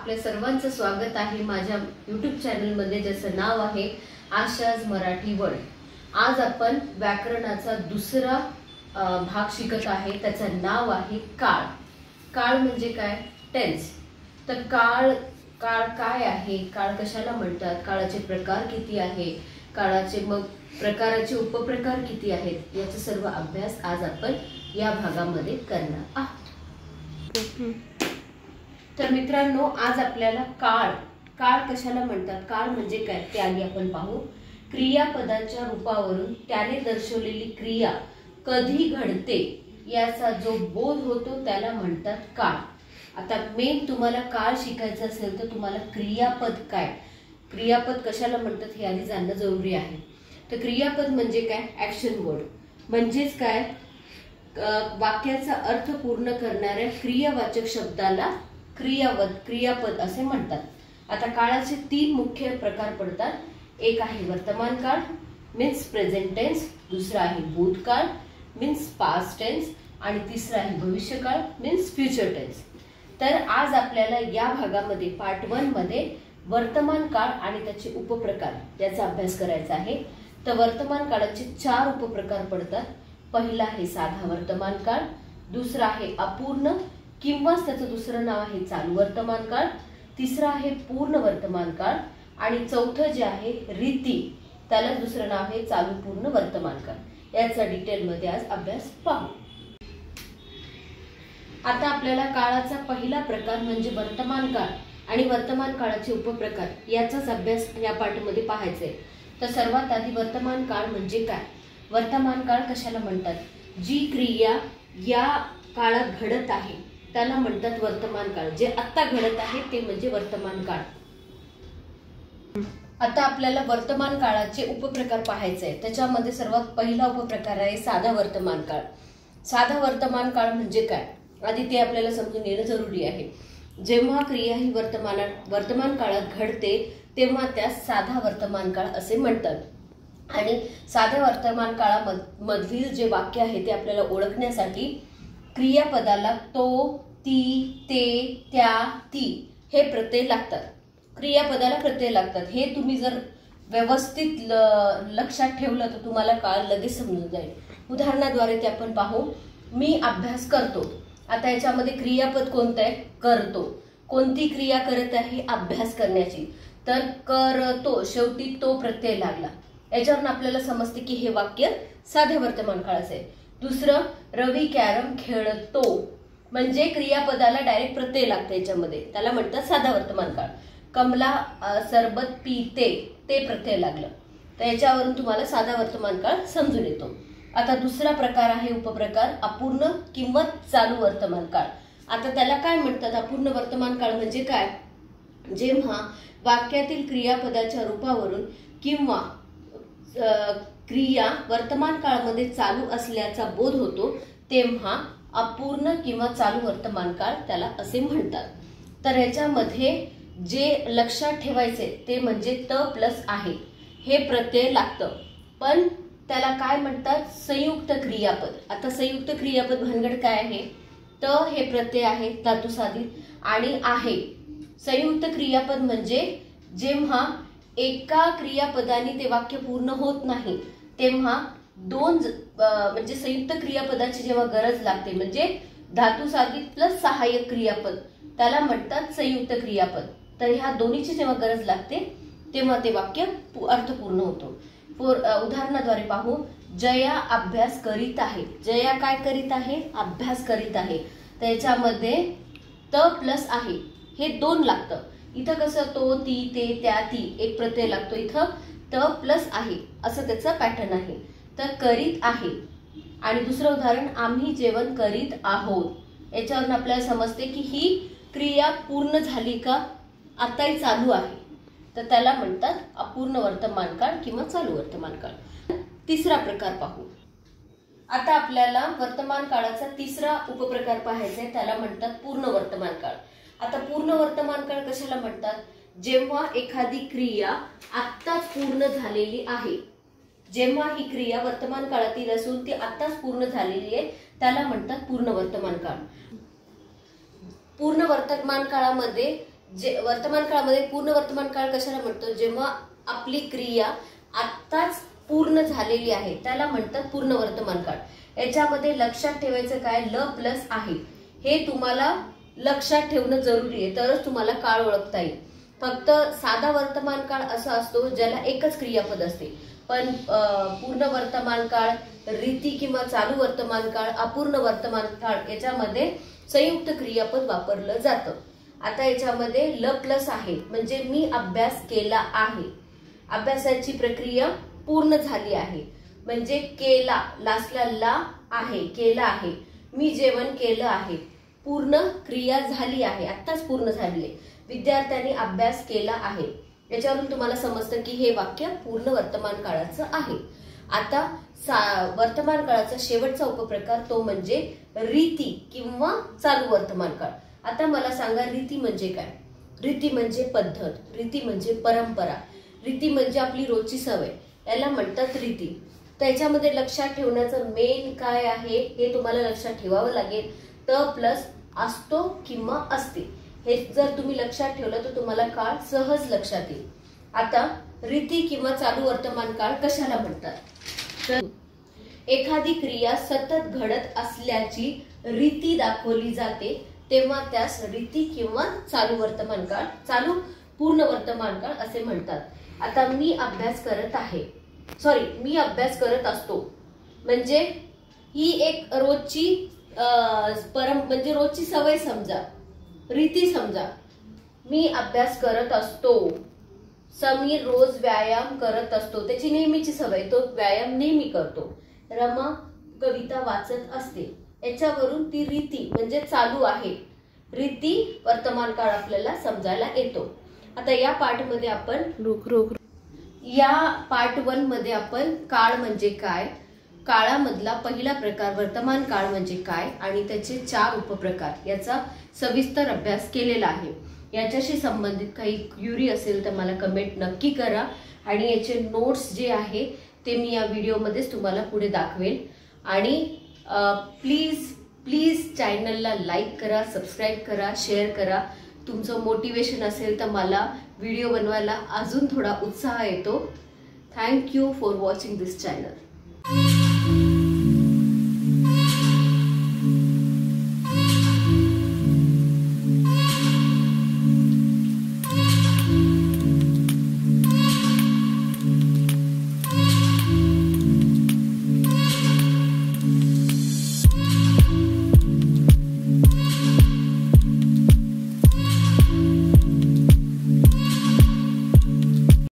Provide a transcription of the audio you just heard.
आपल्या सर्वांचं स्वागत आहे माझ्या YouTube चॅनल मध्ये, ज्याचं नाव आहे आशाज मराठी वर्ल्ड। आज आपण व्याकरणाचा दुसरा भाग शिकत आहे, त्याचं नाव आहे काळ। काळ म्हणजे काय? टेन्स। तर काळ काय आहे, काळ कशाला म्हणतात, काळाचे प्रकार किती आहे, काळाचे मग प्रकाराचे उपप्रकार किती आहेत, याचा सर्व अभ्यास आज आपण या भागामध्ये करणार आहोत। तर मित्रांनो, आज आपल्याला काळ कशाला म्हणतात, काळ म्हणजे काय ते आधी आपण पाहू। क्रियापदांच्या रूपावरून त्याने दर्शवलेली क्रिया कधी घडते याचा जो बोध होतो त्याला म्हणतात काळ। आता मेन तुम्हाला काळ शिकायचं असेल तर तुम्हाला क्रियापद काय, क्रियापद कशाला म्हणतात हे आधी जाणणं जरुरी आहे। तर क्रियापद म्हणजे काय? ऍक्शन वर्ड म्हणजेच काय? वाक्याचा अर्थ पूर्ण करणाऱ्या क्रियावाचक शब्दाला क्रियापद असे म्हणतात। आता काळाचे तीन मुख्य प्रकार पडतात। एक आहे वर्तमान काळ मीन्स प्रेझेंट टेन्स, दुसरा आहे भूतकाळ मीन्स पास्ट टेन्स आणि तिसरा आहे भविष्यकाळ मीन्स फ्युचर टेन्स। तर आज आपल्याला या भागामध्ये पार्ट 1 मध्ये वर्तमान काळ आणि त्याचे उपप्रकार याचा अभ्यास करायचा आहे। तर वर्तमान काळाचे 4 उपप्रकार पडतात। पहिला आहे साधा वर्तमान काळ, दुसरा आहे अपूर्ण किंवा त्याचं दुसरं नाव आहे चालू वर्तमान काळ, तिसरा आहे पूर्ण वर्तमान काळ आणि चौथं जे आहे रीती, त्याला दुसरं नाव आहे चालू पूर्ण वर्तमान काळ। याचा डिटेल मध्ये आज अभ्यास पाहू। आता आपल्याला काळाचा पहिला प्रकार म्हणजे वर्तमान काळ आणि वर्तमान काळाचे उपप्रकार याचाच अभ्यास या पार्ट मध्ये पाहायचा आहे। तर सर्वात आधी वर्तमान काळ म्हणजे काय, वर्तमान काळ कशाला म्हणतात? जी क्रिया या काळात घडत आहे त्याला म्हणतात वर्तमान काळ। जे आता घडत आहे ते म्हणजे वर्तमान काळ। आता आपल्याला वर्तमान काळाचे उपप्रकार पाहायचे आहे। त्याच्यामध्ये सर्वात पहिला उपप्रकार आहे साधा वर्तमान काळ। साधा वर्तमान काळ म्हणजे काय आधी ते आपल्याला समजून घेणं जरुरी आहे। जेव्हा क्रिया ही वर्तमान काळात घडते तेव्हा त्यास साधा वर्तमान काळ असे म्हणतात। आणि साध्या वर्तमान काळामधील जे वाक्य आहे ते आपल्याला ओळखण्यासाठी क्रियापदाला तो, ती, ते, त्या, ती हे प्रत्यय लागतात। क्रियापदाला प्रत्यय लागतात। हे तुम्ही जर व्यवस्थित लक्षात ठेवलं तर तुम्हाला काळ लगेच समजून जाईल। उदाहरणाद्वारे ते आपण पाहू। मी अभ्यास करतो। आता याच्यामध्ये क्रियापद कोणतं आहे? करतो। कोणती क्रिया करत आहे? अभ्यास करण्याची। तर करतो, शेवटी तो प्रत्यय लागला। याच्यावरून आपल्याला समजते की हे वाक्य साध्या वर्तमान काळाचे आहे। दुसरं, रवी कॅरम खेळतो म्हणजे क्रियापदाला डायरेक्ट प्रत्यय लागते याच्यामध्ये, त्याला म्हणतात साधा वर्तमान काळ। कमला सरबत पिते, ते प्रत्यय लागलं, तर याच्यावरून तुम्हाला साधा वर्तमान काळ समजून येतो। आता दुसरा प्रकार आहे उपप्रकार अपूर्ण किंवा चालू वर्तमान काळ। आता त्याला काय म्हणतात? अपूर्ण वर्तमान काळ म्हणजे काय? जेव्हा वाक्यातील क्रियापदाच्या रूपावरून किंवा क्रिया वर्तमान काळामध्ये चालू असल्याचा बोध होतो तेव्हा अपूर्ण किंवा चालू वर्तमान काळ त्याला असे म्हणतात। तर याच्यामध्ये जे लक्षात ठेवायचे ते म्हणजे त प्लस आहे हे प्रत्यय लागतं, पण त्याला काय म्हणतात? संयुक्त क्रियापद। आता संयुक्त क्रियापद भानगड काय आहे? त हे प्रत्यय आहे धातुसाधित आणि आहे। संयुक्त क्रियापद म्हणजे जेव्हा एका क्रियापदाने ते वाक्य पूर्ण होत नाही तेव्हा दोन म्हणजे संयुक्त क्रियापदाची जेव्हा गरज लागते म्हणजे धातुसाधित प्लस सहाय्यक क्रियापद त्याला म्हणतात संयुक्त क्रियापद। तर ह्या दोन्हीची जेव्हा गरज लागते तेव्हा ते वाक्य अर्थपूर्ण होतो। उदाहरणाद्वारे पाहू। जया अभ्यास करीत आहे। जया काय करीत आहे? अभ्यास करीत आहे। तर याच्यामध्ये त प्लस आहे हे दोन लागतं। इथं कसं तो, ती, ते, त्या, ती एक प्रत्यय लागतो, इथं त प्लस आहे असं त्याचं पॅटर्न आहे। तर करीत आहे। आणि दुसरं उदाहरण, आम्ही जेवण करीत आहोत। याच्यावरून आपल्याला समजते की ही क्रिया पूर्ण झाली का, आताही चालू आहे, तर त्याला म्हणतात अपूर्ण वर्तमान काळ किंवा चालू वर्तमान काळ। तिसरा प्रकार पाहू। आता आपल्याला वर्तमान काळाचा तिसरा उपप्रकार पाहायचा आहे, त्याला म्हणतात पूर्ण वर्तमान काळ। आता पूर्ण वर्तमान काळ कशाला म्हणतात? जेव्हा एखादी क्रिया आत्ताच पूर्ण झालेली आहे, जेव्हा ही क्रिया वर्तमान काळातील असून ती आत्ताच पूर्ण झालेली आहे त्याला म्हणतात पूर्ण वर्तमान काळ। पूर्ण वर्तमान काळामध्ये जे वर्तमान काळामध्ये पूर्ण वर्तमान काळ कशाला म्हणतो, जेव्हा आपली क्रिया आत्ताच पूर्ण झालेली आहे त्याला म्हणतात पूर्ण वर्तमान काळ. याच्यामध्ये लक्षात ठेवायचं काय, ल प्लस आहे हे तुम्हाला लक्षात ठेवणं जरुरी आहे, तरच तुम्हाला काळ ओळखता येईल. फक्त साधा वर्तमान काळ असा असतो ज्याला एकच क्रियापद असते, पण पूर्ण वर्तमान काळ, रीती किंवा चालू वर्तमान काळ, अपूर्ण वर्तमान काळ याच्यामध्ये संयुक्त क्रियापद वापरलं जातं. आता याच्यामध्ये ल प्लस आहे म्हणजे मी अभ्यास केला आहे, अभ्यासाची प्रक्रिया पूर्ण झाली आहे. म्हणजे केला, लास्टला ला आहे, केला आहे. मी जेवण केलं आहे, पूर्ण क्रिया झाली आहे, आत्ताच पूर्ण झाली आहे. विद्यार्थ्यांनी अभ्यास केला आहे. याच्यावरून तुम्हाला समजतं की हे वाक्य पूर्ण वर्तमान काळाचं आहे. आता वर्तमान काळाचा शेवटचा उपप्रकार तो म्हणजे रीती किंवा चालू वर्तमान काळ. आता मला सांगा रीती म्हणजे काय. रीती म्हणजे पद्धत, रीती म्हणजे परंपरा, रीती म्हणजे आपली रोजची सवय, याला म्हणतात रीती. त्याच्यामध्ये लक्षात ठेवण्याचं मेन काय आहे हे तुम्हाला लक्षात ठेवावं लागेल. त प्लस असतो किंवा असते, हे जर तुम्ही लक्षात ठेवलं तर तुम्हाला काळ सहज लक्षात येईल. आता रीती किंवा चालू वर्तमान काळ कशाला म्हणतात, तर एखादी क्रिया सतत घडत असल्याची रीती दाखवली जाते तेव्हा त्यास रीती किंवा चालू वर्तमान काळ, चालू पूर्ण वर्तमान काळ असे म्हणतात. आता मी अभ्यास करत आहे, मी अभ्यास करत असतो म्हणजे ही एक रोजची म्हणजे रोजची सवय समजा, रीती समजा. मी अभ्यास करत असतो, समीर रोज व्यायाम करत असतो, त्याची नेहमीची सवय, तो व्यायाम नेहमी करतो. रमा कविता वाचत असते, याच्यावरून ती रीती म्हणजे चालू आहे, रीती वर्तमान काळ आपल्याला समजायला येतो. आता या पार्टमध्ये आपण या पार्ट 1 मध्ये आपण काळ म्हणजे काय, काळामधला पहिला प्रकार वर्तमान काळ म्हणजे काय आणि त्याचे 4 उपप्रकार याचा सविस्तर अभ्यास केलेला आहे. याच्याशी संबंधित काही क्युरी असेल तर मला कमेंट नक्की करा आणि याचे नोट्स जे आहे ते मी या व्हिडिओमध्येच तुम्हाला पुढे दाखवेल. आणि प्लीज चॅनलला लाईक करा, सबस्क्राईब करा, शेअर करा. तुमचं मोटिवेशन असेल तर मला व्हिडिओ बनवायला अजून थोडा उत्साह येतो. Thank you for watching this channel.